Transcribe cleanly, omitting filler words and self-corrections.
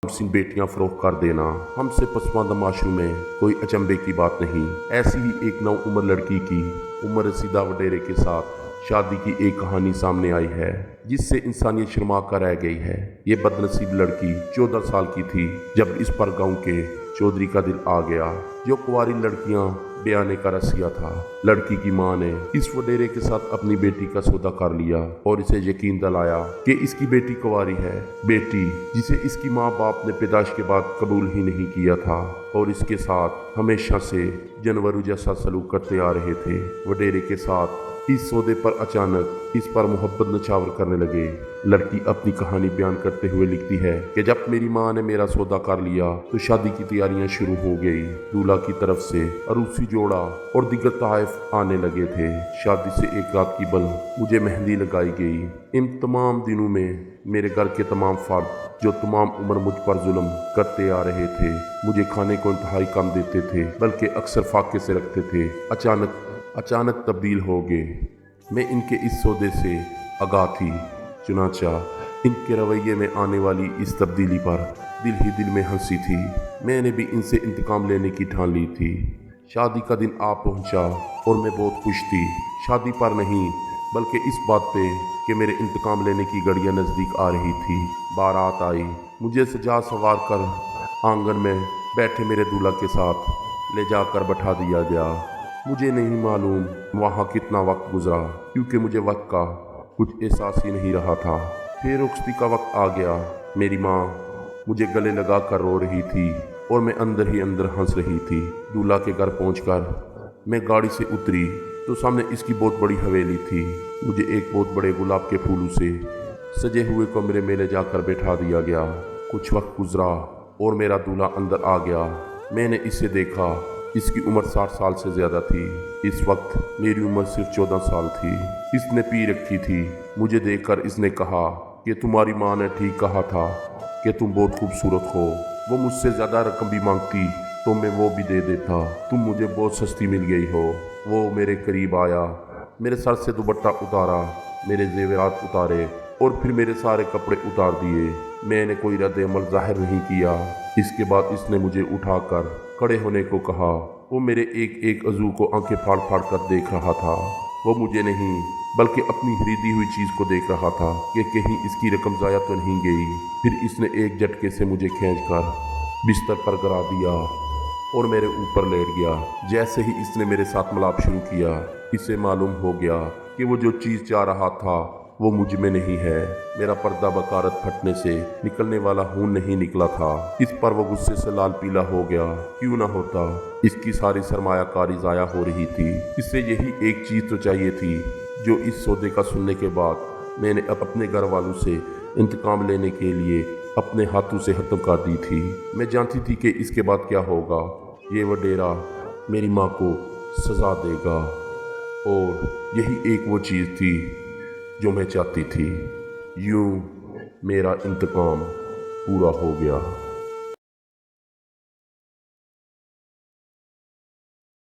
सिंह बेटियां फरोख्त कर देना हमसे पसमानदा माशरू में कोई अचंभे की बात नहीं। ऐसी ही एक नौ उम्र लड़की की उम्र रसीदा वडेरे के साथ शादी की एक कहानी सामने आई है जिससे इंसानियत शर्मा कर रह गई है। ये बदनसीब लड़की 14 साल की थी जब इस पर गांव के चौधरी का दिल आ गया जो कुंवारी लड़कियां ब्याने का रसिया था। लड़की की मां ने इस वडेरे के साथ अपनी बेटी का सौदा कर लिया और इसे यकीन दिलाया कि इसकी बेटी कुंवारी है, बेटी जिसे इसकी माँ बाप ने पैदाइश के बाद कबूल ही नहीं किया था और इसके साथ हमेशा से जानवरों जैसा सलूक करते आ रहे थे। वडेरे के साथ इस सौदे पर अचानक इस पर मोहब्बत नछावर करने लगे। लड़की अपनी कहानी बयान करते हुए लिखती है कि जब मेरी माँ ने मेरा सौदा कर लिया तो शादी की तैयारियां शुरू हो गई। दूल्हा की तरफ से अरूसी जोड़ा और दिगर तहफ़ आने लगे थे। शादी से एक रात की बल मुझे मेहंदी लगाई गई। इन तमाम दिनों में मेरे घर के तमाम फर्द जो तमाम उम्र मुझ पर जुल्म करते आ रहे थे मुझे खाने को इंतहाई कम देते थे, बल्कि अक्सर फाके से रखते थे। अचानक तब्दील हो गए। मैं इनके इस सौदे से आगाह थी, चुनाचा इनके रवैये में आने वाली इस तब्दीली पर दिल ही दिल में हंसी थी। मैंने भी इनसे इंतकाम लेने की ठान ली थी। शादी का दिन आ पहुंचा और मैं बहुत खुश थी, शादी पर नहीं बल्कि इस बात पे कि मेरे इंतकाम लेने की घड़ियां नज़दीक आ रही थी। बारात आई, मुझे सजा सवार कर आंगन में बैठे मेरे दूल्हा के साथ ले जाकर बैठा दिया गया। मुझे नहीं मालूम वहाँ कितना वक्त गुजरा क्योंकि मुझे वक्त का कुछ एहसास ही नहीं रहा था। फिर रुखसती का वक्त आ गया। मेरी माँ मुझे गले लगा कर रो रही थी और मैं अंदर ही अंदर हंस रही थी। दूल्हा के घर पहुंचकर मैं गाड़ी से उतरी तो सामने इसकी बहुत बड़ी हवेली थी। मुझे एक बहुत बड़े गुलाब के फूलों से सजे हुए कमरे में ले जाकर बैठा दिया गया। कुछ वक्त गुजरा और मेरा दूल्हा अंदर आ गया। मैंने इसे देखा, इसकी उम्र 60 साल से ज़्यादा थी। इस वक्त मेरी उम्र सिर्फ 14 साल थी। इसने पी रखी थी। मुझे देखकर इसने कहा कि तुम्हारी माँ ने ठीक कहा था कि तुम बहुत खूबसूरत हो। वो मुझसे ज़्यादा रकम भी मांगती तो मैं वो भी दे देता। तुम मुझे बहुत सस्ती मिल गई हो। वो मेरे करीब आया, मेरे सर से दुपट्टा उतारा, मेरे जेवरात उतारे और फिर मेरे सारे कपड़े उतार दिए। मैंने कोई रद्द अमल जाहिर नहीं किया। इसके बाद इसने मुझे उठाकर खड़े होने को कहा। वो मेरे एक एक अज़ू को आंखें फाड़ फाड़ कर देख रहा था। वो मुझे नहीं बल्कि अपनी खरीदी हुई चीज़ को देख रहा था कि कहीं इसकी रकम ज़ाया तो नहीं गई। फिर इसने एक झटके से मुझे खींचकर बिस्तर पर गिरा दिया और मेरे ऊपर लेट गया। जैसे ही इसने मेरे साथ मिलाप शुरू किया, इसे मालूम हो गया कि वो जो चीज़ चाह रहा था वो मुझ में नहीं है। मेरा पर्दा बकारत फटने से निकलने वाला खून नहीं निकला था। इस पर वो गुस्से से लाल पीला हो गया। क्यों ना होता, इसकी सारी सरमायाकारी ज़ाया हो रही थी। इससे यही एक चीज़ तो चाहिए थी जो इस सौदे का सुनने के बाद मैंने अपने घर वालों से इंतकाम लेने के लिए अपने हाथों से खत्म कर दी थी। मैं जानती थी कि इसके बाद क्या होगा। ये वडेरा मेरी माँ को सज़ा देगा और यही एक वो चीज़ थी जो मैं चाहती थी। यूं मेरा इंतकाम पूरा हो गया।